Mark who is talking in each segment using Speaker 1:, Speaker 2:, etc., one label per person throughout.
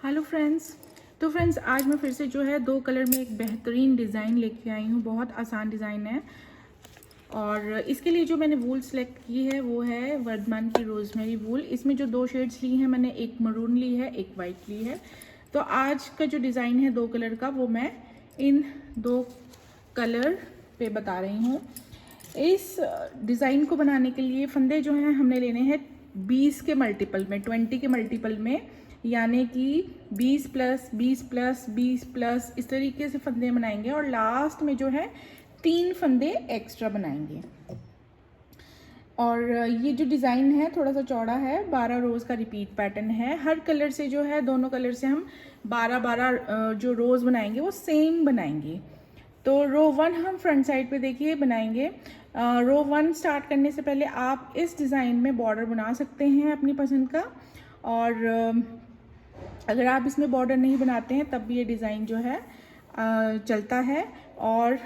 Speaker 1: Hello friends. तो friends आज मैं फिर से जो है दो कलर में एक बेहतरीन डिज़ाइन लेके आई हूँ। बहुत आसान डिज़ाइन है और इसके लिए जो मैंने वूल सेलेक्ट की है वो है वर्धमान की रोजमेरी वूल। इसमें जो दो शेड्स ली हैं मैंने, एक मरून ली है, एक वाइट ली है। तो आज का जो डिज़ाइन है दो कलर का वो मैं इन दो कलर पे बता रही हूँ। इस डिज़ाइन को बनाने के लिए फंदे जो हैं हमने लेने हैं 20 के मल्टीपल में, 20 के मल्टीपल में, यानी कि 20 प्लस 20 प्लस 20 प्लस, इस तरीके से फंदे बनाएंगे और लास्ट में जो है 3 फंदे एक्स्ट्रा बनाएंगे। और ये जो डिज़ाइन है थोड़ा सा चौड़ा है, 12 रोज़ का रिपीट पैटर्न है। हर कलर से जो है, दोनों कलर से हम 12 जो रोज़ बनाएंगे वो सेम बनाएंगे। तो रो 1 हम फ्रंट साइड पे देखिए बनाएंगे। रो 1 स्टार्ट करने से पहले आप इस डिज़ाइन में बॉर्डर बना सकते हैं अपनी पसंद का, और अगर आप इसमें बॉर्डर नहीं बनाते हैं तब भी ये डिज़ाइन जो है चलता है। और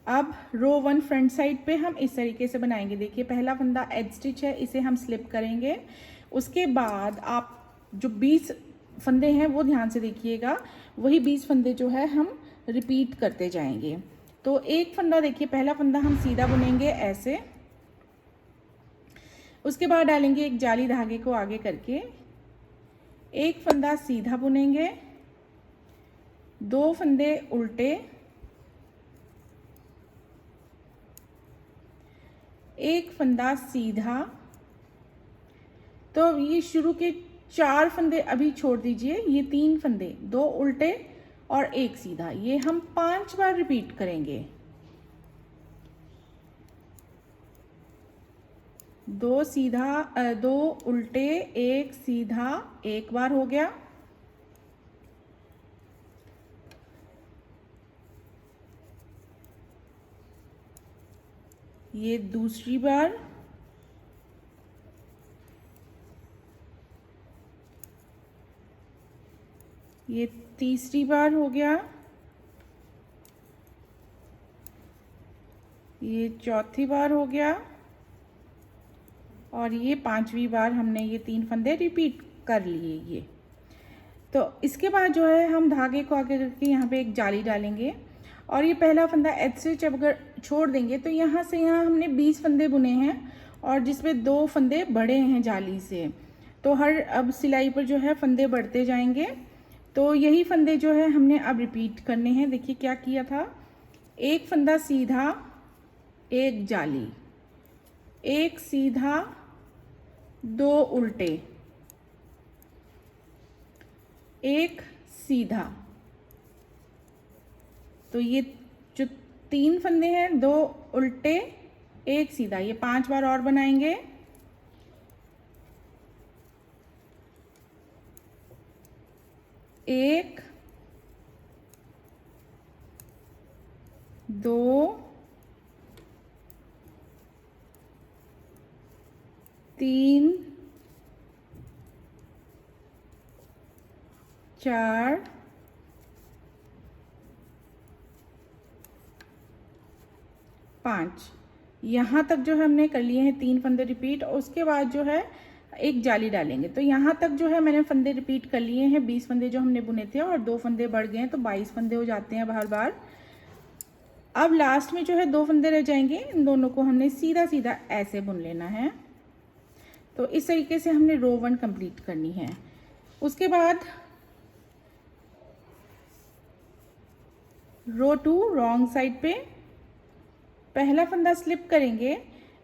Speaker 1: अब रो 1 फ्रंट साइड पे हम इस तरीके से बनाएंगे। देखिए पहला फंदा एज स्टिच है, इसे हम स्लिप करेंगे। उसके बाद आप जो 20 फंदे हैं वो ध्यान से देखिएगा, वही 20 फंदे जो है हम रिपीट करते जाएंगे। तो एक फंदा देखिए, पहला फंदा हम सीधा बुनेंगे ऐसे, उसके बाद डालेंगे एक जाली धागे को आगे करके, एक फंदा सीधा बुनेंगे, 2 फंदे उल्टे, एक फंदा सीधा। तो ये शुरू के 4 फंदे अभी छोड़ दीजिए, ये 3 फंदे, 2 उल्टे और एक सीधा, ये हम 5 बार रिपीट करेंगे। 2 सीधा, 2 उल्टे, एक सीधा, एक बार हो गया। ये दूसरी बार, ये तीसरी बार हो गया, ये चौथी बार हो गया, और ये 5वीं बार हमने ये 3 फंदे रिपीट कर लिए ये। तो इसके बाद जो है हम धागे को आगे करके यहाँ पे एक जाली डालेंगे, और ये पहला फंदा एज स्टिच अगर छोड़ देंगे तो यहाँ से यहाँ हमने 20 फंदे बुने हैं, और जिसमें 2 फंदे बड़े हैं जाली से। तो हर अब सिलाई पर जो है फंदे बढ़ते जाएंगे। तो यही फंदे जो है हमने अब रिपीट करने हैं। देखिए क्या किया था, एक फंदा सीधा, एक जाली, एक सीधा, 2 उल्टे, एक सीधा। तो ये जो 3 फंदे हैं, 2 उल्टे, एक सीधा, ये 5 बार और बनाएंगे। एक, 2, 3, 4, 5। यहाँ तक जो है हमने कर लिए हैं 3 फंदे रिपीट, और उसके बाद जो है एक जाली डालेंगे। तो यहाँ तक जो है मैंने फंदे रिपीट कर लिए हैं, 20 फंदे जो हमने बुने थे, और 2 फंदे बढ़ गए हैं तो 22 फंदे हो जाते हैं हर बार। अब लास्ट में जो है 2 फंदे रह जाएंगे, इन दोनों को हमने सीधा सीधा ऐसे बुन लेना है। तो इस तरीके से हमने रो 1 कंप्लीट करनी है। उसके बाद रो 2 रॉन्ग साइड पे पहला फंदा स्लिप करेंगे,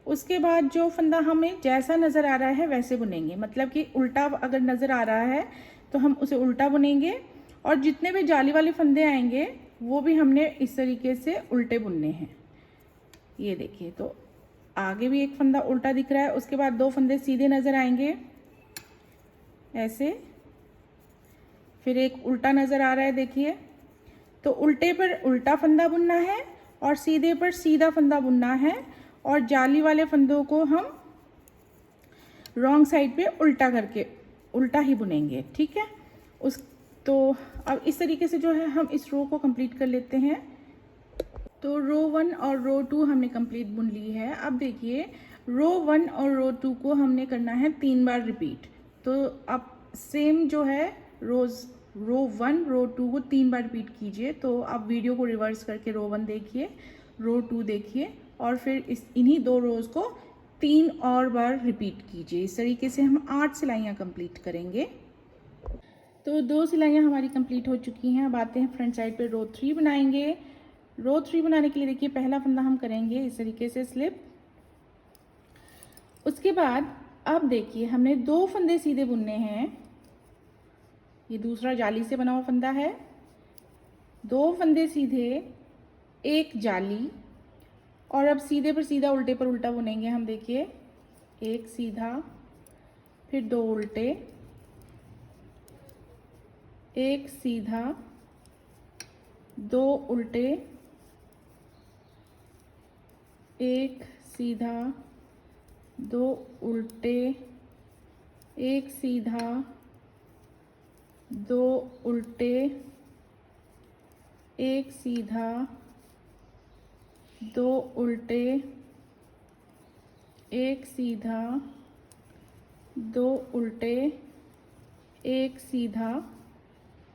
Speaker 1: उसके बाद जो फंदा हमें जैसा नज़र आ रहा है वैसे बुनेंगे। मतलब कि उल्टा अगर नज़र आ रहा है तो हम उसे उल्टा बुनेंगे, और जितने भी जाली वाले फंदे आएंगे वो भी हमने इस तरीके से उल्टे बुनने हैं। ये देखिए, तो आगे भी एक फंदा उल्टा दिख रहा है, उसके बाद 2 फंदे सीधे नज़र आएंगे ऐसे, फिर एक उल्टा नज़र आ रहा है देखिए। तो उल्टे पर उल्टा फंदा बुनना है और सीधे पर सीधा फंदा बुनना है, और जाली वाले फंदों को हम रॉन्ग साइड पे उल्टा करके उल्टा ही बुनेंगे, ठीक है। तो अब इस तरीके से जो है हम इस रो को कंप्लीट कर लेते हैं। तो रो 1 और रो 2 हमने कंप्लीट बुन ली है। अब देखिए रो 1 और रो 2 को हमने करना है 3 बार रिपीट। तो अब सेम जो है रो 1 रो 2 को 3 बार रिपीट कीजिए। तो आप वीडियो को रिवर्स करके रो 1 देखिए, रो 2 देखिए और फिर इन्हीं 2 रोज़ को 3 और बार रिपीट कीजिए। इस तरीके से हम 8 सिलाइयाँ कंप्लीट करेंगे। तो 2 सिलाइयाँ हमारी कंप्लीट हो चुकी हैं। अब आते हैं फ्रंट साइड पे रो 3 बनाएंगे। रो 3 बनाने के लिए देखिए पहला फंदा हम करेंगे इस तरीके से स्लिप। उसके बाद अब देखिए हमने 2 फंदे सीधे बुनने हैं। ये दूसरा जाली से बना हुआ फंदा है। 2 फंदे सीधे, एक जाली, और अब सीधे पर सीधा उल्टे पर उल्टा बुनेंगे हम। देखिए एक सीधा, फिर 2 उल्टे, एक सीधा, 2 उल्टे, एक सीधा, 2 उल्टे, एक सीधा, 2 उल्टे, एक सीधा, 2 उल्टे, एक सीधा, 2 उल्टे, एक सीधा।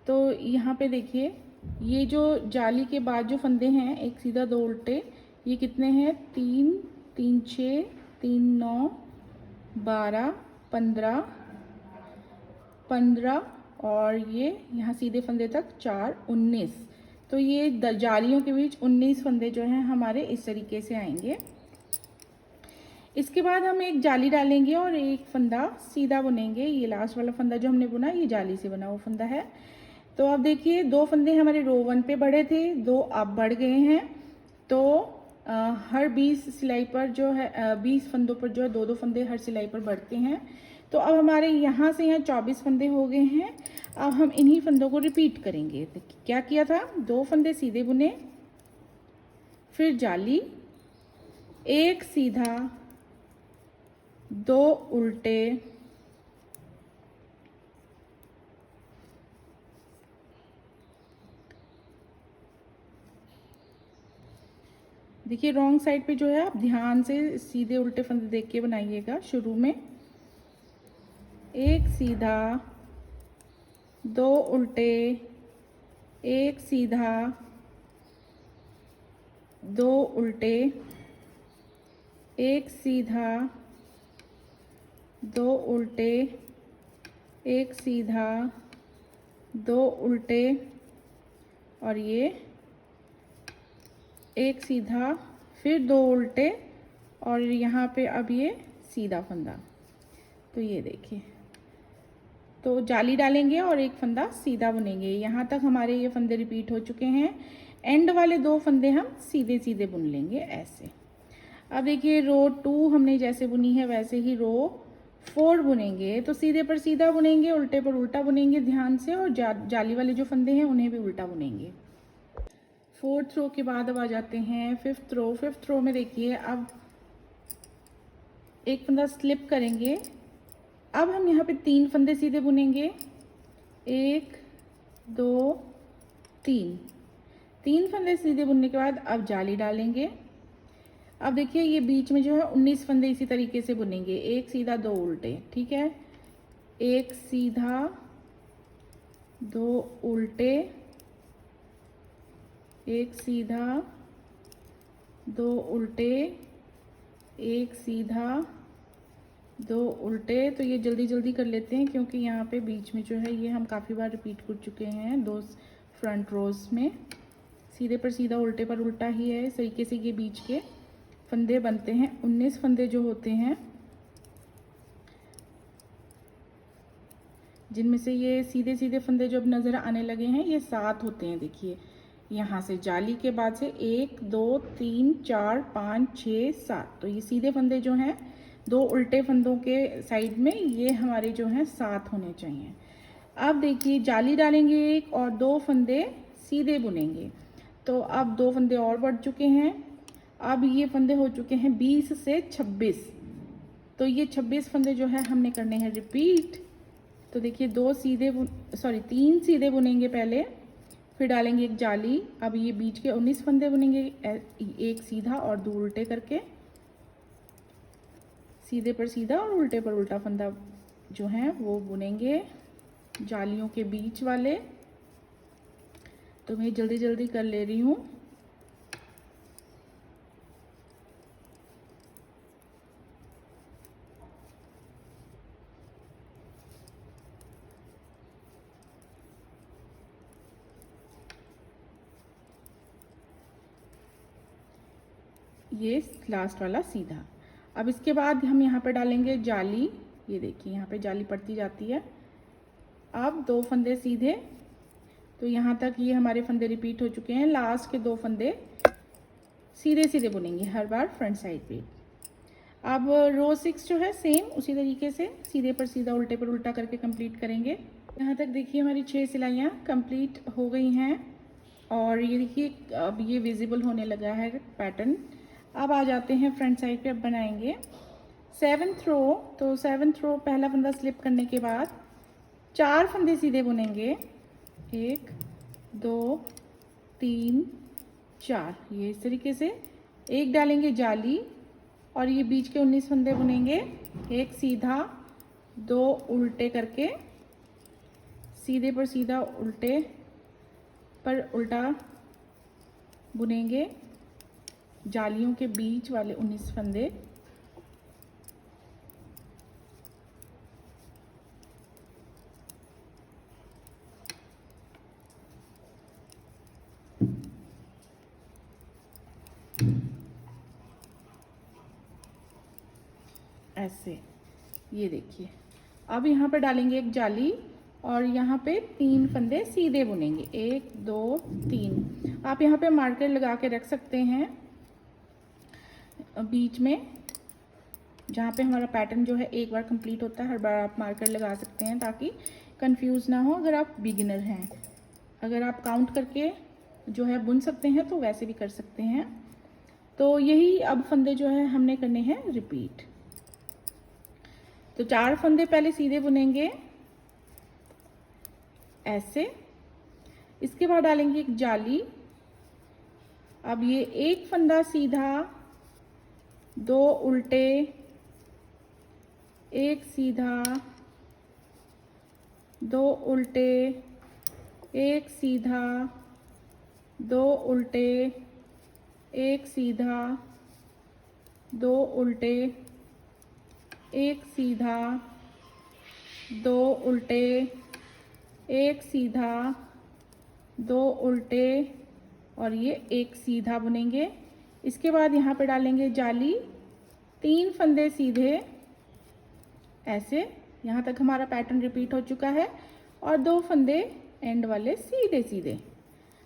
Speaker 1: तो यहाँ पे देखिए ये जो जाली के बाद जो फंदे हैं, एक सीधा 2 उल्टे, ये कितने हैं? 3 3 6 3 9 12 15 15 और ये यहाँ सीधे फंदे तक 4 19। तो ये जालियों के बीच 19 फंदे जो हैं हमारे इस तरीके से आएंगे। इसके बाद हम एक जाली डालेंगे और एक फंदा सीधा बुनेंगे। ये लास्ट वाला फंदा जो हमने बुना ये जाली से बना हुआ फंदा है। तो अब देखिए 2 फंदे हमारे रो 1 पे बढ़े थे, 2 अब बढ़ गए हैं। तो हर 20 सिलाई पर जो है 20 फंदों पर जो है 2-2 फंदे हर सिलाई पर बढ़ते हैं। तो अब हमारे यहाँ से यहाँ 24 फंदे हो गए हैं। अब हम इन्हीं फंदों को रिपीट करेंगे। तो क्या किया था? 2 फंदे सीधे बुने, फिर जाली, एक सीधा, 2 उल्टे, देखिए रॉन्ग साइड पे जो है आप ध्यान से सीधे उल्टे फंदे देख के बनाइएगा। शुरू में एक सीधा, 2 उल्टे, एक सीधा, 2 उल्टे, एक सीधा, 2 उल्टे, एक सीधा, 2 उल्टे, और ये एक सीधा, फिर 2 उल्टे, और यहाँ पे अब ये सीधा फंदा। तो ये देखिए, तो जाली डालेंगे और एक फंदा सीधा बुनेंगे। यहाँ तक हमारे ये फंदे रिपीट हो चुके हैं। एंड वाले 2 फंदे हम सीधे सीधे बुन लेंगे ऐसे। अब देखिए रो 2 हमने जैसे बुनी है वैसे ही रो 4 बुनेंगे। तो सीधे पर सीधा बुनेंगे, उल्टे पर उल्टा बुनेंगे ध्यान से, और जाली वाले जो फंदे हैं उन्हें भी उल्टा बुनेंगे। 4th रो के बाद अब आ जाते हैं 5th रो। 5th रो में देखिए अब एक फंदा स्लिप करेंगे। अब हम यहाँ पे 3 फंदे सीधे बुनेंगे, 1 2 3। 3 फंदे सीधे बुनने के बाद अब जाली डालेंगे। अब देखिए ये बीच में जो है 19 फंदे इसी तरीके से बुनेंगे, एक सीधा 2 उल्टे, ठीक है। एक सीधा, 2 उल्टे, एक सीधा, 2 उल्टे, एक सीधा, 2 उल्टे। तो ये जल्दी जल्दी कर लेते हैं क्योंकि यहाँ पे बीच में जो है ये हम काफ़ी बार रिपीट कर चुके हैं 2 फ्रंट रोज में। सीधे पर सीधा, उल्टे पर उल्टा ही है। इस तरीके से ये बीच के फंदे बनते हैं। 19 फंदे जो होते हैं, जिनमें से ये सीधे सीधे फंदे जो अब नज़र आने लगे हैं ये 7 होते हैं। देखिए यहाँ से जाली के बाद से 1 2 3 4 5 6 7। तो ये सीधे फंदे जो हैं 2 उल्टे फंदों के साइड में ये हमारे जो हैं 7 होने चाहिए। अब देखिए जाली डालेंगे एक, और 2 फंदे सीधे बुनेंगे। तो अब 2 फंदे और बढ़ चुके हैं। अब ये फंदे हो चुके हैं 20 से 26। तो ये 26 फंदे जो है हमने करने हैं रिपीट। तो देखिए 3 सीधे बुनेंगे पहले, फिर डालेंगे एक जाली। अब ये बीच के 19 फंदे बुनेंगे, एक सीधा और 2 उल्टे करके, सीधे पर सीधा और उल्टे पर उल्टा फंदा जो है वो बुनेंगे। जालियों के बीच वाले। तो मैं जल्दी जल्दी कर ले रही हूँ। ये लास्ट वाला सीधा। अब इसके बाद हम यहाँ पे डालेंगे जाली। ये देखिए यहाँ पे जाली पड़ती जाती है। अब 2 फंदे सीधे। तो यहाँ तक ये हमारे फंदे रिपीट हो चुके हैं। लास्ट के 2 फंदे सीधे सीधे बुनेंगे हर बार फ्रंट साइड पे। अब रो 6 जो है सेम उसी तरीके से सीधे पर सीधा उल्टे पर उल्टा करके कंप्लीट करेंगे। यहाँ तक देखिए हमारी 6 सिलाइयाँ कंप्लीट हो गई हैं और ये देखिए अब ये विजिबल होने लगा है पैटर्न। अब आ जाते हैं फ्रंट साइड पे। अब बनाएंगे 7th रो। तो 7th रो पहला फंदा स्लिप करने के बाद 4 फंदे सीधे बुनेंगे। 1 2 3 4। ये इस तरीके से एक डालेंगे जाली और ये बीच के 19 फंदे बुनेंगे। एक सीधा 2 उल्टे करके सीधे पर सीधा उल्टे पर उल्टा बुनेंगे जालियों के बीच वाले 19 फंदे। ऐसे ये देखिए। अब यहाँ पर डालेंगे एक जाली और यहाँ पे 3 फंदे सीधे बुनेंगे। 1 2 3। आप यहाँ पे मार्कर लगा के रख सकते हैं बीच में, जहाँ पे हमारा पैटर्न जो है एक बार कंप्लीट होता है। हर बार आप मार्कर लगा सकते हैं ताकि कंफ्यूज ना हो अगर आप बिगिनर हैं। अगर आप काउंट करके जो है बुन सकते हैं तो वैसे भी कर सकते हैं। तो यही अब फंदे जो है हमने करने हैं रिपीट। तो 4 फंदे पहले सीधे बुनेंगे ऐसे। इसके बाद डालेंगे एक जाली। अब ये एक फंदा सीधा 2 उल्टे, एक सीधा 2 उल्टे, एक सीधा 2 उल्टे, एक सीधा 2 उल्टे, एक सीधा 2 उल्टे, एक सीधा 2 उल्टे और ये एक सीधा बुनेंगे। इसके बाद यहाँ पे डालेंगे जाली। 3 फंदे सीधे ऐसे। यहाँ तक हमारा पैटर्न रिपीट हो चुका है और 2 फंदे एंड वाले सीधे सीधे।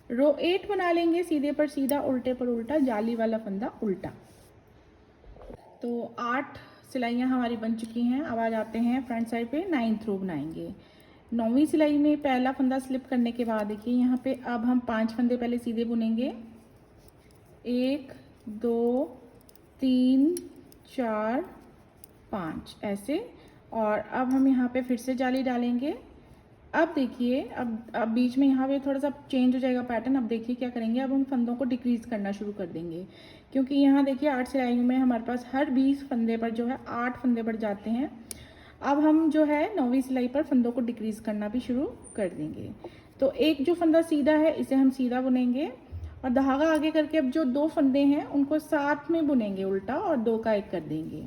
Speaker 1: रो 8 बना लेंगे। सीधे पर सीधा उल्टे पर उल्टा, जाली वाला फंदा उल्टा। तो 8 सिलाइयाँ हमारी बन चुकी हैं। अब आ जाते हैं फ्रंट साइड पे 9th रो बनाएंगे। 9वीं सिलाई में पहला फंदा स्लिप करने के बाद देखिए यहाँ पे अब हम 5 फंदे पहले सीधे बुनेंगे। 1 2 3 4 5 ऐसे। और अब हम यहाँ पे फिर से जाली डालेंगे। अब देखिए अब बीच में यहाँ पे थोड़ा सा चेंज हो जाएगा पैटर्न। अब देखिए क्या करेंगे, अब हम फंदों को डिक्रीज करना शुरू कर देंगे क्योंकि यहाँ देखिए 8 सिलाइयों में हमारे पास हर 20 फंदे पर जो है 8 फंदे बढ़ जाते हैं। अब हम जो है 9वीं सिलाई पर फंदों को डिक्रीज करना भी शुरू कर देंगे। तो एक जो फंदा सीधा है इसे हम सीधा बुनेंगे और धागा आगे करके अब जो 2 फंदे हैं उनको साथ में बुनेंगे उल्टा और 2 का 1 कर देंगे।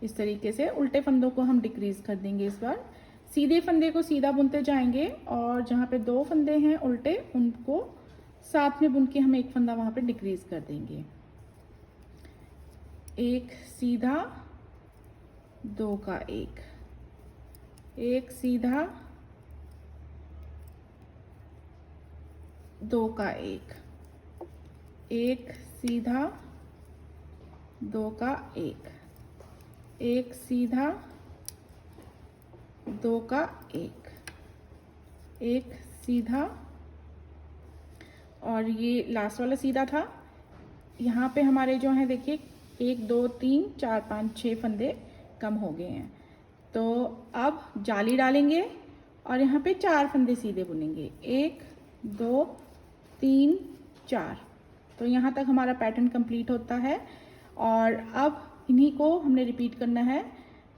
Speaker 1: इस तरीके से उल्टे फंदों को हम डिक्रीज कर देंगे। इस बार सीधे फंदे को सीधा बुनते जाएंगे और जहाँ पे 2 फंदे हैं उल्टे उनको साथ में बुन के हम 1 फंदा वहाँ पे डिक्रीज कर देंगे। 1 सीधा 2 का 1, 1 सीधा 2 का 1, 1 सीधा 2 का 1, 1 सीधा 2 का 1, 1 सीधा और ये लास्ट वाला सीधा था। यहाँ पे हमारे जो हैं देखिए 1 2 3 4 5 6 फंदे कम हो गए हैं। तो अब जाली डालेंगे और यहाँ पे 4 फंदे सीधे बुनेंगे। 1 2 3 4। तो यहाँ तक हमारा पैटर्न कंप्लीट होता है और अब इन्हीं को हमने रिपीट करना है।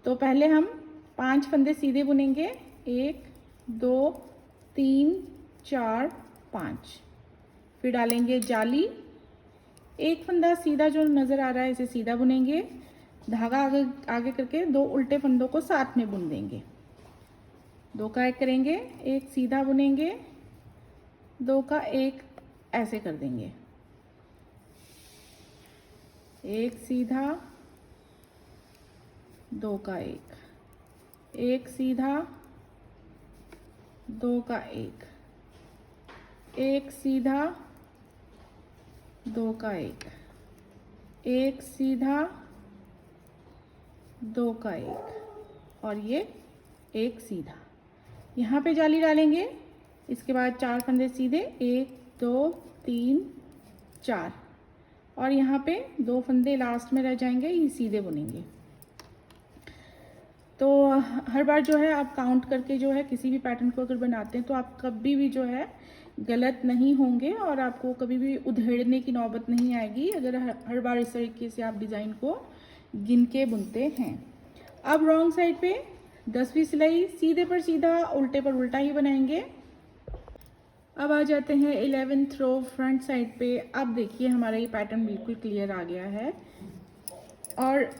Speaker 1: तो पहले हम 5 फंदे सीधे बुनेंगे। 1 2 3 4 5। फिर डालेंगे जाली, एक फंदा सीधा जो नज़र आ रहा है इसे सीधा बुनेंगे, धागा आगे आगे करके 2 उल्टे फंदों को साथ में बुन देंगे। 2 का 1 करेंगे, एक सीधा बुनेंगे, 2 का 1 ऐसे कर देंगे, एक सीधा, 2 का 1, एक सीधा, 2 का 1, एक सीधा, 2 का 1, एक सीधा, 2 का 1 और ये एक सीधा। यहाँ पे जाली डालेंगे, इसके बाद 4 फंदे सीधे, 1 2 3 4 और यहाँ पे 2 फंदे लास्ट में रह जाएंगे, ये सीधे बुनेंगे। तो हर बार जो है आप काउंट करके जो है किसी भी पैटर्न को अगर बनाते हैं तो आप कभी भी जो है गलत नहीं होंगे और आपको कभी भी उधेड़ने की नौबत नहीं आएगी अगर हर बार इस तरीके से आप डिज़ाइन को गिन के बुनते हैं। अब रॉन्ग साइड पे 10वीं सिलाई, सीधे पर सीधा उल्टे पर उल्टा ही बनाएंगे। अब आ जाते हैं 11th रो फ्रंट साइड पे। अब देखिए हमारा ये पैटर्न बिल्कुल क्लियर आ गया है और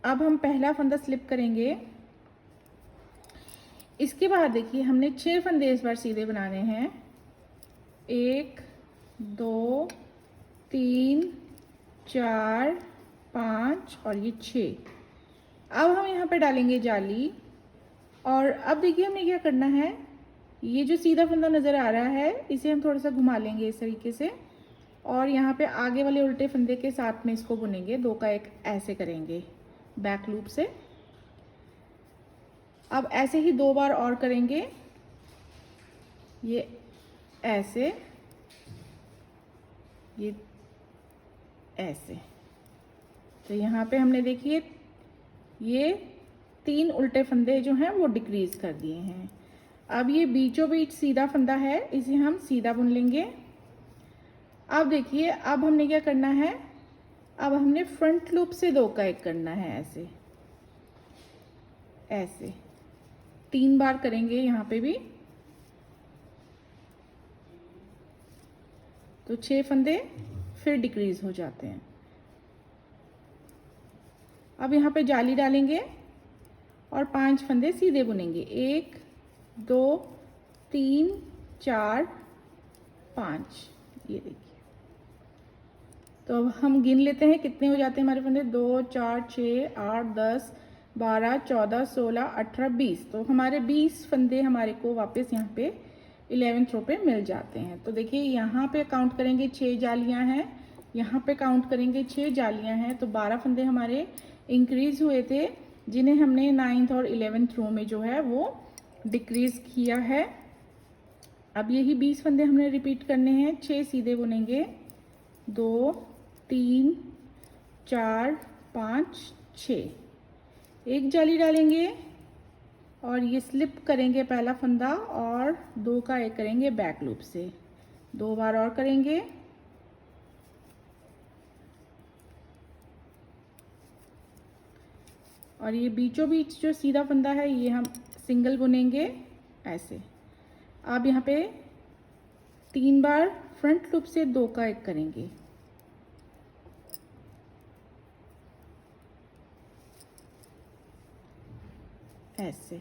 Speaker 1: अब हम पहला फंदा स्लिप करेंगे। इसके बाद देखिए हमने 6 फंदे इस बार सीधे बनाने हैं, 1 2 3 4 5 और ये 6। अब हम यहाँ पे डालेंगे जाली और अब देखिए हमने क्या करना है, ये जो सीधा फंदा नज़र आ रहा है इसे हम थोड़ा सा घुमा लेंगे इस तरीके से और यहाँ पे आगे वाले उल्टे फंदे के साथ में इसको बुनेंगे, 2 का 1 ऐसे करेंगे बैक लूप से। अब ऐसे ही 2 बार और करेंगे, ये ऐसे, ये ऐसे। तो यहाँ पे हमने देखिए ये 3 उल्टे फंदे जो हैं वो डिक्रीज कर दिए हैं। अब ये बीचों बीच सीधा फंदा है, इसे हम सीधा बुन लेंगे। अब देखिए अब हमने क्या करना है, अब हमने फ्रंट लूप से 2 का 1 करना है, ऐसे ऐसे 3 बार करेंगे यहाँ पे भी। तो 6 फंदे फिर डिक्रीज हो जाते हैं। अब यहाँ पे जाली डालेंगे और 5 फंदे सीधे बुनेंगे, 1 2 3 4 5। ये देखिए, तो अब हम गिन लेते हैं कितने हो जाते हैं हमारे फंदे, 2 4 6 8 10 12 14 16 18 20। तो हमारे 20 फंदे हमारे को वापस यहाँ पे 11th रो पे मिल जाते हैं। तो देखिए यहाँ पे काउंट करेंगे 6 जालियाँ हैं, यहाँ पे काउंट करेंगे 6 जालियाँ हैं, तो 12 फंदे हमारे इंक्रीज हुए थे जिन्हें हमने 9th और 11th रो में जो है वो डिक्रीज किया है। अब यही 20 फंदे हमने रिपीट करने हैं, 6 सीधे बुनेंगे, 2 3 4 5 6, एक जाली डालेंगे और ये स्लिप करेंगे पहला फंदा और 2 का 1 करेंगे बैक लूप से, 2 बार और करेंगे। और ये बीचों बीच जो सीधा फंदा है ये हम सिंगल बुनेंगे ऐसे। अब यहाँ पे 3 बार फ्रंट लूप से 2 का 1 करेंगे, ऐसे।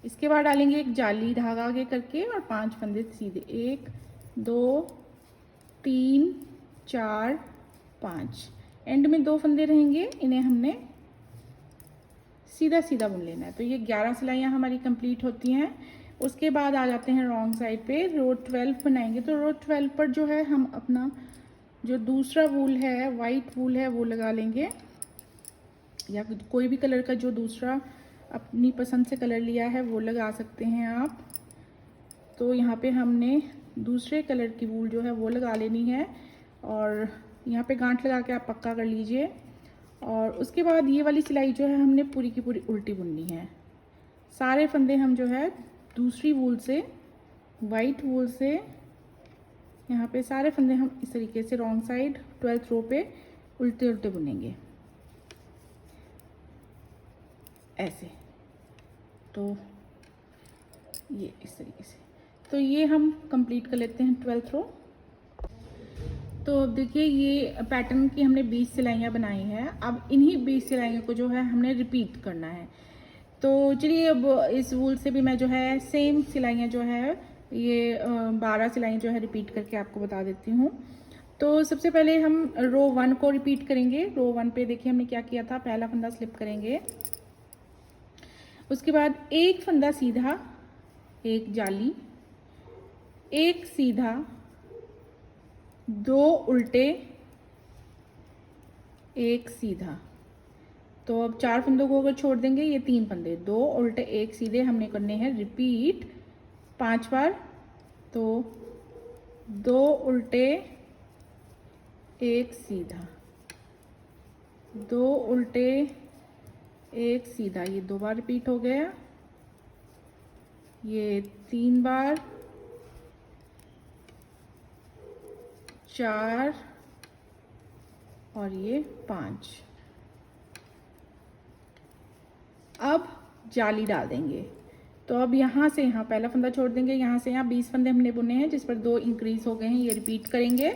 Speaker 1: इसके बाद डालेंगे एक जाली धागा आगे करके और 5 फंदे सीधे, 1 2 3 4 5। एंड में 2 फंदे रहेंगे, इन्हें हमने सीधा सीधा बुन लेना है। तो ये 11 सिलाइयाँ हमारी कंप्लीट होती हैं। उसके बाद आ जाते हैं रॉन्ग साइड पे, रो 12 बनाएंगे। तो रो 12 पर जो है हम अपना जो दूसरा वूल है, वाइट वूल है, वो लगा लेंगे या कोई भी कलर का जो दूसरा अपनी पसंद से कलर लिया है वो लगा सकते हैं आप। तो यहाँ पे हमने दूसरे कलर की वूल जो है वो लगा लेनी है और यहाँ पे गांठ लगा के आप पक्का कर लीजिए। और उसके बाद ये वाली सिलाई जो है हमने पूरी की पूरी उल्टी बुननी है। सारे फंदे हम जो है दूसरी वूल से, वाइट वूल से, यहाँ पे सारे फंदे हम इस तरीके से रॉन्ग साइड 12th रो पे उल्टे उल्टे बुनेंगे। ऐसे। तो ये इस तरीके से, तो ये हम कंप्लीट कर लेते हैं 12th रो। तो अब देखिए ये पैटर्न की हमने 20 सिलाइयाँ बनाई हैं। अब इन्हीं 20 सिलाइयों को जो है हमने रिपीट करना है। तो चलिए अब इस वूल से भी मैं जो है सेम सिलाइयाँ जो है ये 12 सिलाइयाँ जो है रिपीट करके आपको बता देती हूँ। तो सबसे पहले हम रो 1 को रिपीट करेंगे। रो 1 पे देखिए हमने क्या किया था, पहला फंदा स्लिप करेंगे, उसके बाद एक फंदा सीधा, एक जाली, एक सीधा, दो उल्टे, एक सीधा। तो अब 4 फंदों को अगर छोड़ देंगे, ये 3 फंदे, 2 उल्टे 1 सीधे हमने करने हैं रिपीट 5 बार। तो 2 उल्टे 1 सीधा, 2 उल्टे 1 सीधा, ये 2 बार रिपीट हो गया, ये 3 बार, 4 और ये 5। अब जाली डाल देंगे। तो अब यहाँ से यहाँ पहला फंदा छोड़ देंगे, यहाँ से यहाँ 20 फंदे हमने बुने हैं जिस पर 2 इंक्रीज हो गए हैं, ये रिपीट करेंगे।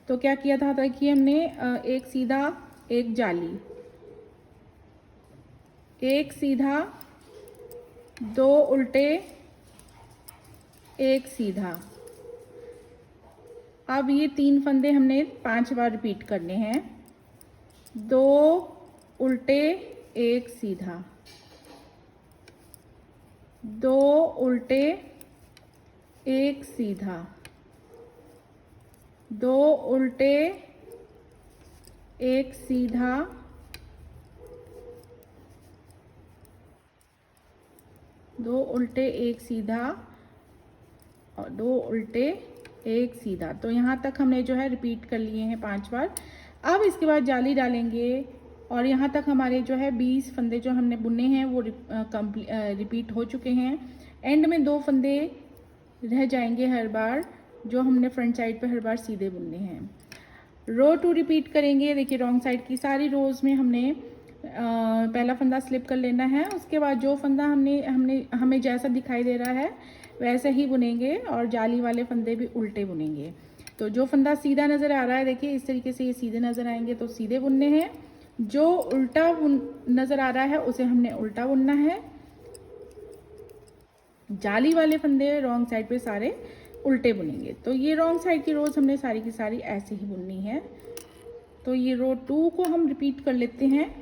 Speaker 1: तो क्या किया था, देखिए हमने एक सीधा, एक जाली, एक सीधा, 2 उल्टे, एक सीधा। अब ये 3 फंदे हमने 5 बार रिपीट करने हैं, 2 उल्टे 1 सीधा, 2 उल्टे 1 सीधा, 2 उल्टे 1 सीधा, 2 उल्टे 1 सीधा और 2 उल्टे 1 सीधा। तो यहाँ तक हमने जो है रिपीट कर लिए हैं 5 बार। अब इसके बाद जाली डालेंगे और यहाँ तक हमारे जो है 20 फंदे जो हमने बुने हैं वो रिपीट हो चुके हैं। एंड में 2 फंदे रह जाएंगे हर बार, जो हमने फ्रंट साइड पे हर बार सीधे बुनने हैं। रो 2 रिपीट करेंगे। देखिए रॉन्ग साइड की सारी रोज में हमने पहला फंदा स्लिप कर लेना है, उसके बाद जो फंदा हमें जैसा दिखाई दे रहा है वैसे ही बुनेंगे और जाली वाले फंदे भी उल्टे बुनेंगे। तो जो फंदा सीधा नज़र आ रहा है, देखिए इस तरीके से ये सीधे नज़र आएंगे तो सीधे बुनने हैं, जो उल्टा नज़र आ रहा है उसे हमने उल्टा बुनना है। जाली वाले फंदे रॉन्ग साइड पे सारे उल्टे बुनेंगे। तो ये रॉन्ग साइड की रोज हमने सारी की सारी ऐसे ही बुननी है। तो ये रो 2 को हम रिपीट कर लेते हैं।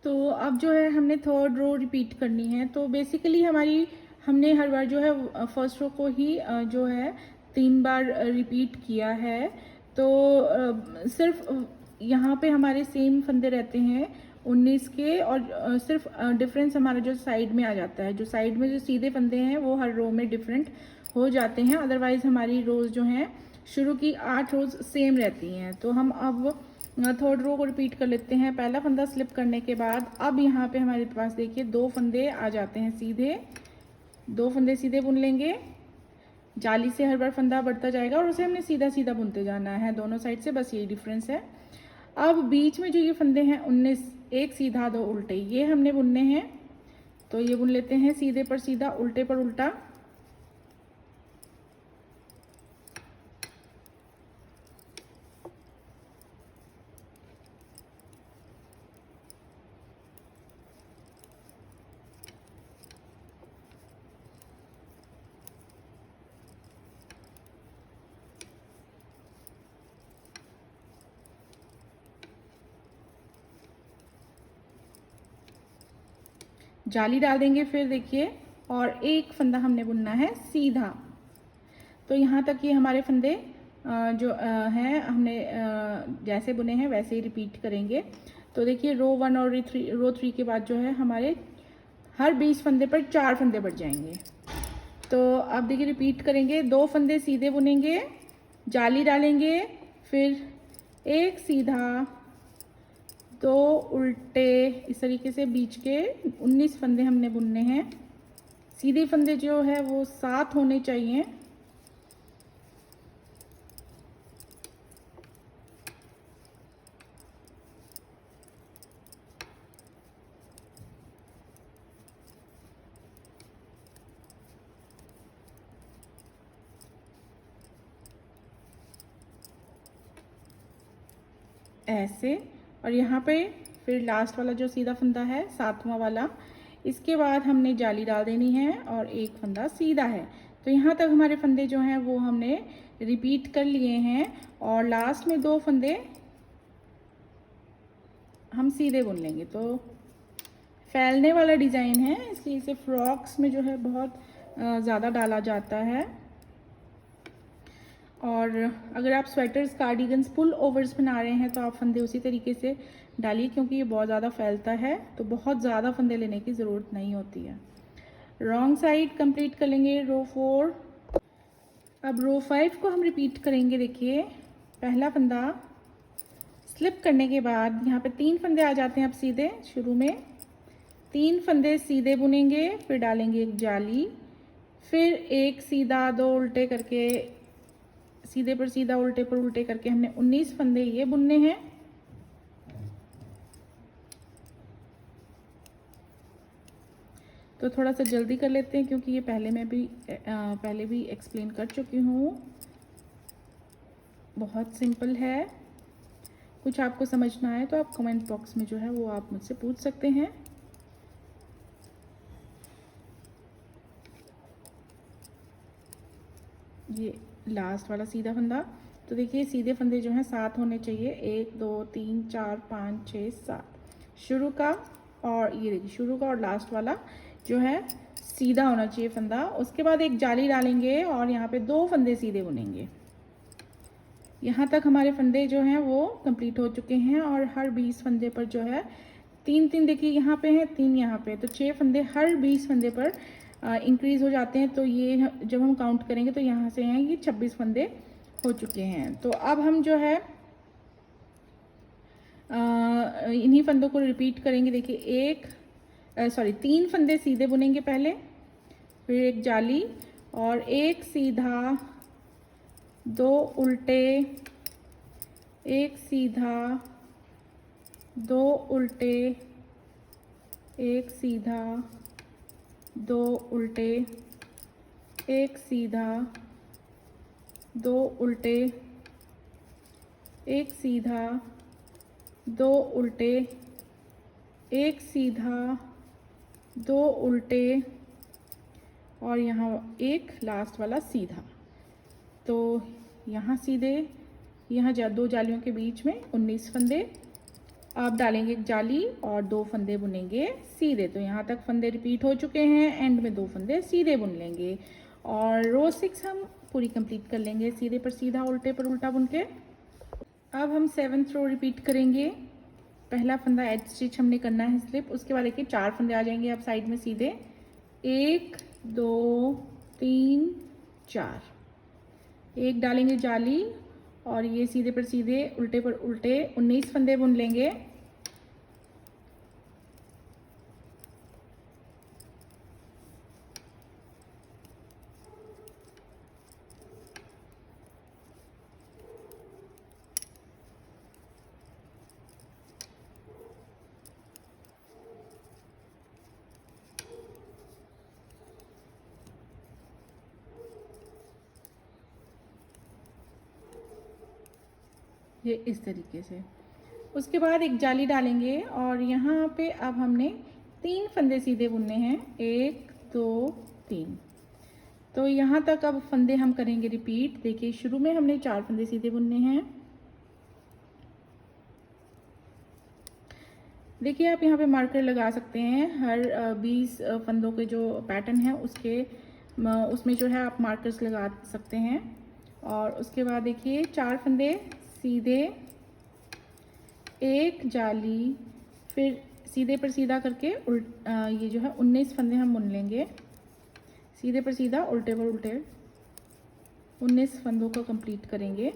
Speaker 1: तो अब जो है हमने थर्ड रो रिपीट करनी है। तो बेसिकली हमने हर बार जो है फर्स्ट रो को ही जो है 3 बार रिपीट किया है। तो सिर्फ यहाँ पे हमारे सेम फंदे रहते हैं 19 के, और सिर्फ डिफरेंस हमारा जो साइड में आ जाता है, जो साइड में जो सीधे फंदे हैं वो हर रो में डिफरेंट हो जाते हैं। अदरवाइज हमारी रोज जो हैं शुरू की 8 रोज सेम रहती हैं। तो हम अब थर्ड रो को रिपीट कर लेते हैं। पहला फंदा स्लिप करने के बाद अब यहाँ पे हमारे पास देखिए 2 फंदे आ जाते हैं सीधे, 2 फंदे सीधे बुन लेंगे। जाली से हर बार फंदा बढ़ता जाएगा और उसे हमने सीधा सीधा बुनते जाना है दोनों साइड से, बस यही डिफरेंस है। अब बीच में जो ये फंदे हैं 19, एक सीधा 2 उल्टे, ये हमने बुनने हैं। तो ये बुन लेते हैं सीधे पर सीधा, उल्टे पर उल्टा। जाली डाल देंगे फिर देखिए, और एक फंदा हमने बुनना है सीधा। तो यहाँ तक ये हमारे फंदे जो हैं हमने जैसे बुने हैं वैसे ही रिपीट करेंगे। तो देखिए रो 1 और रो 3 के बाद जो है हमारे हर 20 फंदे पर 4 फंदे बढ़ जाएंगे। तो अब देखिए रिपीट करेंगे, 2 फंदे सीधे बुनेंगे, जाली डालेंगे, फिर एक सीधा, 2 उल्टे, इस तरीके से बीच के 19 फंदे हमने बुनने हैं। सीधे फंदे जो है वो 7 होने चाहिए। ऐसे, और यहाँ पे फिर लास्ट वाला जो सीधा फंदा है 7वां वाला, इसके बाद हमने जाली डाल देनी है और एक फंदा सीधा है। तो यहाँ तक हमारे फंदे जो हैं वो हमने रिपीट कर लिए हैं और लास्ट में 2 फंदे हम सीधे बुन लेंगे। तो फैलने वाला डिज़ाइन है, इसलिए इसे फ्रॉक्स में जो है बहुत ज़्यादा डाला जाता है। और अगर आप स्वेटर्स, कार्डिगन्स, पुल ओवर्स बना रहे हैं तो आप फंदे उसी तरीके से डालिए, क्योंकि ये बहुत ज़्यादा फैलता है, तो बहुत ज़्यादा फंदे लेने की ज़रूरत नहीं होती है। रॉन्ग साइड कंप्लीट कर लेंगे रो 4। अब रो 5 को हम रिपीट करेंगे। देखिए पहला फंदा स्लिप करने के बाद यहाँ पे 3 फंदे आ जाते हैं अब सीधे। शुरू में 3 फंदे सीधे बुनेंगे, फिर डालेंगे एक जाली, फिर एक सीधा, 2 उल्टे करके, सीधे पर सीधा, उल्टे पर उल्टे करके हमने 19 फंदे ये बुनने हैं। तो थोड़ा सा जल्दी कर लेते हैं क्योंकि ये पहले भी एक्सप्लेन कर चुकी हूँ। बहुत सिंपल है। कुछ आपको समझना है तो आप कमेंट बॉक्स में जो है वो आप मुझसे पूछ सकते हैं। ये लास्ट वाला सीधा फंदा। तो देखिए सीधे फंदे जो हैं 7 होने चाहिए, 1 2 3 4 5 6 7 शुरू का, और ये देखिए शुरू का और लास्ट वाला जो है सीधा होना चाहिए फंदा। उसके बाद एक जाली डालेंगे और यहाँ पे 2 फंदे सीधे बुनेंगे। यहाँ तक हमारे फंदे जो हैं वो कंप्लीट हो चुके हैं और हर 20 फंदे पर जो है 3 देखिए यहाँ पे हैं, 3 यहाँ पे, तो 6 फंदे हर 20 फंदे पर इंक्रीज हो जाते हैं। तो ये जब हम काउंट करेंगे तो यहाँ से हैं ये 26 फंदे हो चुके हैं। तो अब हम जो है इन्हीं फंदों को रिपीट करेंगे। देखिए 3 फंदे सीधे बुनेंगे पहले, फिर एक जाली और एक सीधा, 2 उल्टे, एक सीधा, 2 उल्टे, एक सीधा, 2 उल्टे, एक सीधा, 2 उल्टे, एक सीधा, 2 उल्टे, एक सीधा, 2 उल्टे, और यहाँ एक लास्ट वाला सीधा। तो यहाँ सीधे, यहाँ 2 जालियों के बीच में 19 फंदे। अब डालेंगे एक जाली और 2 फंदे बुनेंगे सीधे। तो यहाँ तक फंदे रिपीट हो चुके हैं, एंड में 2 फंदे सीधे बुन लेंगे और रो 6 हम पूरी कंप्लीट कर लेंगे सीधे पर सीधा, उल्टे पर उल्टा बुन के। अब हम 7th रो रिपीट करेंगे। पहला फंदा एज स्टिच हमने करना है स्लिप, उसके बाद देखिए 4 फंदे आ जाएंगे अब साइड में सीधे, 1 2 3 4, एक डालेंगे जाली और ये सीधे पर सीधे, उल्टे पर उल्टे 19 फंदे बुन लेंगे। ये इस तरीके से। उसके बाद एक जाली डालेंगे और यहाँ पे अब हमने 3 फंदे सीधे बुनने हैं, 1 2 3। तो यहाँ तक अब फंदे हम करेंगे रिपीट। देखिए शुरू में हमने 4 फंदे सीधे बुनने हैं। देखिए आप यहाँ पे मार्कर लगा सकते हैं, हर 20 फंदों के जो पैटर्न है उसमें जो है आप मार्कर्स लगा सकते हैं। और उसके बाद देखिए 4 फंदे सीधे, एक जाली, फिर सीधे पर सीधा करके ये जो है 19 फंदे हम बुन लेंगे। सीधे पर सीधा, उल्टे पर उल्टे 19 फंदों को कंप्लीट करेंगे।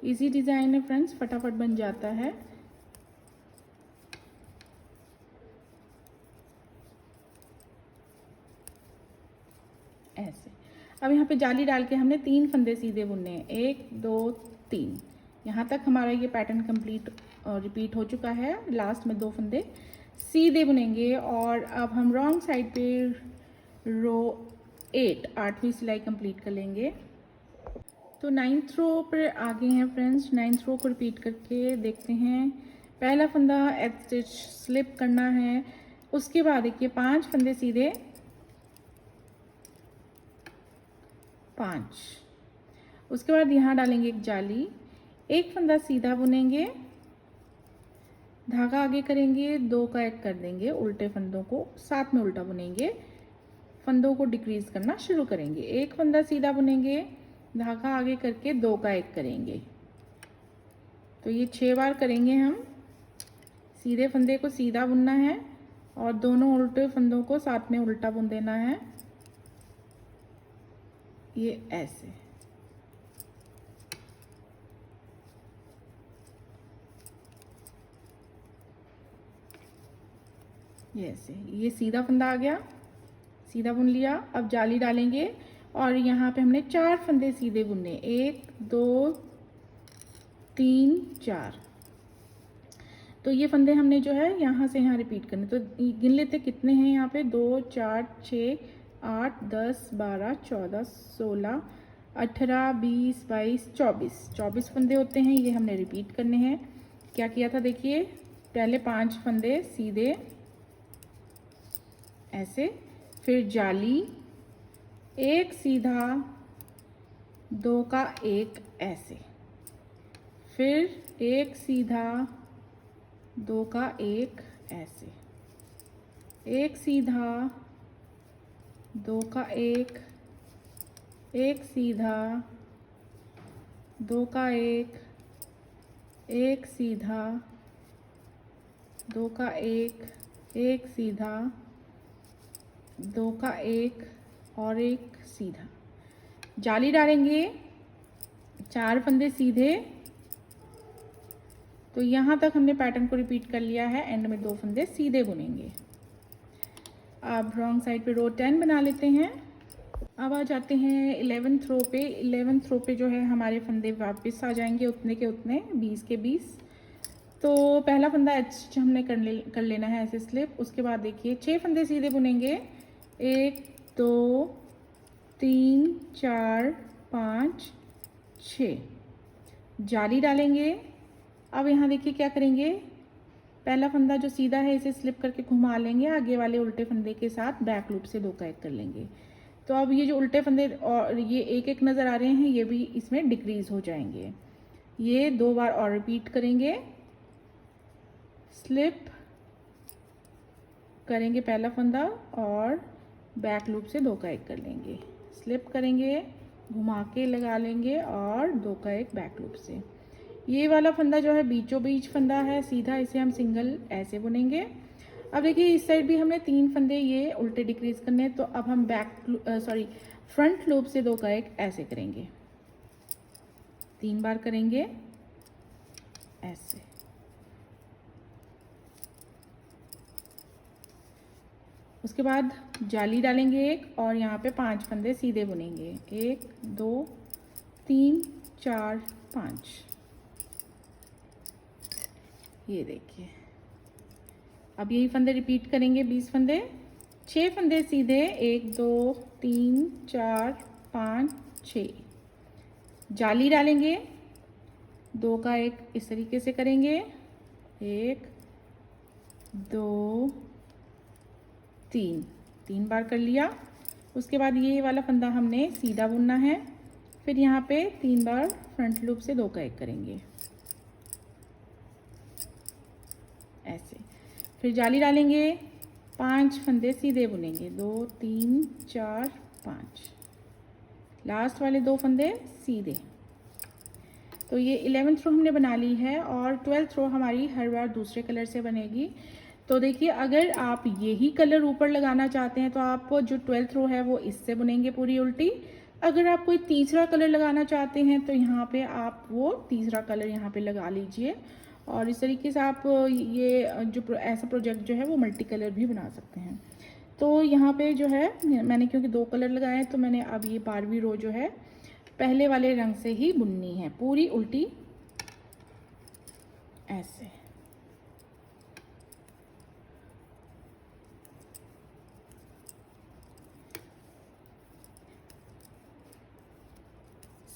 Speaker 1: इजी डिज़ाइन है फ्रेंड्स, फटाफट बन जाता है। ऐसे अब यहाँ पे जाली डाल के हमने 3 फंदे सीधे बुनने हैं, 1 2 3। यहाँ तक हमारा ये पैटर्न कंप्लीट रिपीट हो चुका है। लास्ट में 2 फंदे सीधे बुनेंगे और अब हम रॉन्ग साइड पे रो 8, 8वीं सिलाई कंप्लीट कर लेंगे। तो 9th रो पर आ गए हैं फ्रेंड्स। 9th रो को रिपीट करके देखते हैं। पहला फंदा एज स्टिच स्लिप करना है, उसके बाद देखिए 5 फंदे सीधे, 5। उसके बाद यहाँ डालेंगे एक जाली, एक फंदा सीधा बुनेंगे, धागा आगे करेंगे, 2 का एक कर देंगे, उल्टे फंदों को साथ में उल्टा बुनेंगे, फंदों को डिक्रीज करना शुरू करेंगे। एक फंदा सीधा बुनेंगे, धागा आगे करके 2 का एक करेंगे। तो ये 6 बार करेंगे हम। सीधे फंदे को सीधा बुनना है और दोनों उल्टे फंदों को साथ में उल्टा बुन देना है, ये ऐसे। ये ऐसे, ये सीधा फंदा आ गया, सीधा बुन लिया। अब जाली डालेंगे और यहाँ पे हमने 4 फंदे सीधे बुनने, 1 2 3 4। तो ये फंदे हमने जो है यहाँ से यहाँ रिपीट करने। तो गिन लेते कितने हैं यहाँ पे, 2 4 6 8 10 12 14 16 18 20 22 24 फंदे होते हैं। ये हमने रिपीट करने हैं। क्या किया था देखिए, पहले 5 फंदे सीधे ऐसे, फिर जाली, एक सीधा, 2 का एक ऐसे, फिर एक सीधा, 2 का एक ऐसे, एक सीधा, 2 का एक सीधा, 2 का एक सीधा, 2 का एक सीधा, 2 का एक और एक सीधा। जाली डालेंगे, 4 फंदे सीधे। तो यहाँ तक हमने पैटर्न को रिपीट कर लिया है। एंड में 2 फंदे सीधे बुनेंगे। अब रॉन्ग साइड पे रो 10 बना लेते हैं। अब आ जाते हैं 11th रो पे। 11th रो पे जो है हमारे फंदे वापस आ जाएंगे उतने के उतने, 20 के 20। तो पहला फंदा एच हमने कर लेना है ऐसे स्लिप। उसके बाद देखिए 6 फंदे सीधे बुनेंगे, 1 2 3 4 5 6। जाली डालेंगे। अब यहाँ देखिए क्या करेंगे, पहला फंदा जो सीधा है इसे स्लिप करके घुमा लेंगे, आगे वाले उल्टे फंदे के साथ बैक लूप से 2 का एक कर लेंगे। तो अब ये जो उल्टे फंदे और ये एक एक नज़र आ रहे हैं, ये भी इसमें डिक्रीज हो जाएंगे। ये 2 बार और रिपीट करेंगे। स्लिप करेंगे पहला फंदा और बैक लूप से 2 का एक कर लेंगे, स्लिप करेंगे, घुमा के लगा लेंगे और 2 का एक बैक लूप से। ये वाला फंदा जो है बीचों बीच फंदा है सीधा, इसे हम सिंगल ऐसे बुनेंगे। अब देखिए इस साइड भी हमने 3 फंदे ये उल्टे डिक्रीज करने हैं। तो अब हम फ्रंट लूप से 2 का एक ऐसे करेंगे, 3 बार करेंगे ऐसे। उसके बाद जाली डालेंगे एक और यहाँ पे 5 फंदे सीधे बुनेंगे, 1 2 3 4 5। ये देखिए, अब यही फंदे रिपीट करेंगे, 20 फंदे, 6 फंदे सीधे, 1 2 3 4 5 6। जाली डालेंगे, 2 का एक इस तरीके से करेंगे, 1 2 3 बार कर लिया। उसके बाद ये वाला फंदा हमने सीधा बुनना है, फिर यहाँ पे 3 बार फ्रंट लूप से 2 का एक करेंगे ऐसे। फिर जाली डालेंगे, 5 फंदे सीधे बुनेंगे, 2 3 4 5, लास्ट वाले 2 फंदे सीधे। तो ये 11th रो हमने बना ली है और 12th रो हमारी हर बार दूसरे कलर से बनेगी। तो देखिए अगर आप यही कलर ऊपर लगाना चाहते हैं तो आप जो 12th रो है वो इससे बुनेंगे पूरी उल्टी। अगर आप कोई तीसरा कलर लगाना चाहते हैं तो यहाँ पे आप वो तीसरा कलर यहाँ पे लगा लीजिए और इस तरीके से आप ये जो ऐसा प्रोजेक्ट जो है वो मल्टी कलर भी बना सकते हैं। तो यहाँ पे जो है मैंने क्योंकि 2 कलर लगाए हैं तो मैंने अब ये 12वीं रो जो है पहले वाले रंग से ही बुननी है पूरी उल्टी ऐसे।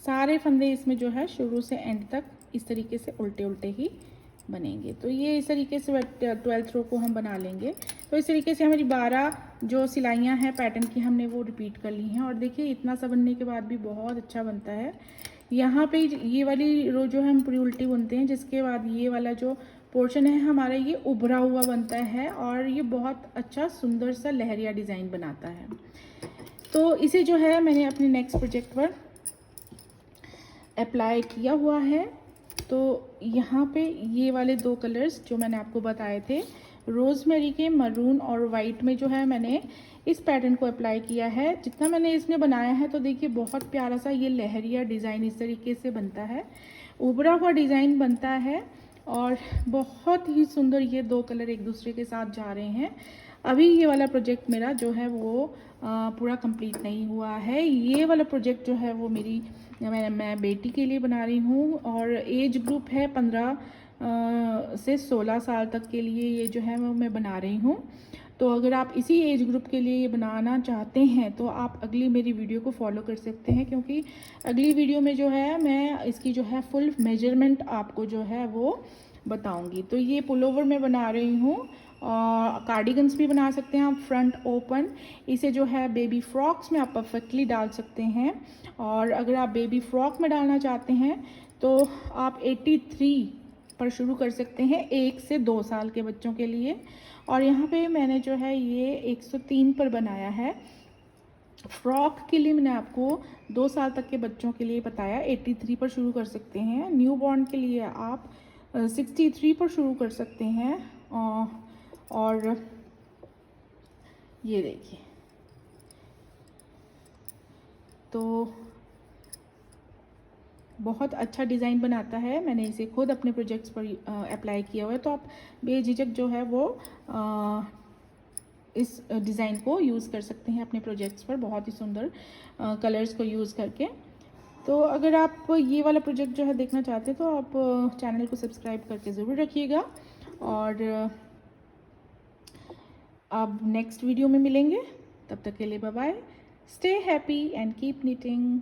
Speaker 1: सारे फंदे इसमें जो है शुरू से एंड तक इस तरीके से उल्टे उल्टे ही बनेंगे। तो ये इस तरीके से 12th रो को हम बना लेंगे। तो इस तरीके से हमारी 12 जो सिलाइयाँ हैं पैटर्न की हमने वो रिपीट कर ली हैं। और देखिए इतना सा बनने के बाद भी बहुत अच्छा बनता है। यहाँ पे ये वाली रो जो है हम पूरी उल्टी बुनते हैं, जिसके बाद ये वाला जो पोर्शन है हमारा ये उभरा हुआ बनता है और ये बहुत अच्छा सुंदर सा लहरिया डिज़ाइन बनाता है। तो इसे जो है मैंने अपने नेक्स्ट प्रोजेक्ट पर अप्लाई किया हुआ है। तो यहाँ पे ये वाले 2 कलर्स जो मैंने आपको बताए थे, रोज़मेरी के मरून और वाइट में जो है मैंने इस पैटर्न को अप्लाई किया है। जितना मैंने इसमें बनाया है तो देखिए बहुत प्यारा सा ये लहरिया डिज़ाइन इस तरीके से बनता है, उभरा हुआ डिज़ाइन बनता है और बहुत ही सुंदर ये 2 कलर एक दूसरे के साथ जा रहे हैं। अभी ये वाला प्रोजेक्ट मेरा जो है वो पूरा कंप्लीट नहीं हुआ है। ये वाला प्रोजेक्ट जो है वो मैं बेटी के लिए बना रही हूँ और एज ग्रुप है 15 से 16 साल तक के लिए ये जो है वो मैं बना रही हूँ। तो अगर आप इसी एज ग्रुप के लिए ये बनाना चाहते हैं तो आप अगली मेरी वीडियो को फॉलो कर सकते हैं, क्योंकि अगली वीडियो में जो है मैं इसकी जो है फुल मेजरमेंट आपको जो है वो बताऊंगी। तो ये पुलोवर में बना रही हूँ और कार्डिगन्स भी बना सकते हैं आप फ्रंट ओपन। इसे जो है बेबी फ्रॉक्स में आप परफेक्टली डाल सकते हैं। और अगर आप बेबी फ्रॉक में डालना चाहते हैं तो आप 83 पर शुरू कर सकते हैं 1 से 2 साल के बच्चों के लिए। और यहाँ पे मैंने जो है ये 103 पर बनाया है। फ्रॉक के लिए मैंने आपको 2 साल तक के बच्चों के लिए बताया 83 पर शुरू कर सकते हैं। न्यू बॉर्न के लिए आप 63 पर शुरू कर सकते हैं। और ये देखिए, तो बहुत अच्छा डिज़ाइन बनाता है। मैंने इसे खुद अपने प्रोजेक्ट्स पर अप्लाई किया हुआ है। तो आप बेझिझक जो है वो इस डिज़ाइन को यूज़ कर सकते हैं अपने प्रोजेक्ट्स पर, बहुत ही सुंदर कलर्स को यूज़ करके। तो अगर आप ये वाला प्रोजेक्ट जो है देखना चाहते हैं तो आप चैनल को सब्सक्राइब करके ज़रूर रखिएगा। और अब नेक्स्ट वीडियो में मिलेंगे, तब तक के लिए bye bye. Stay happy and keep knitting.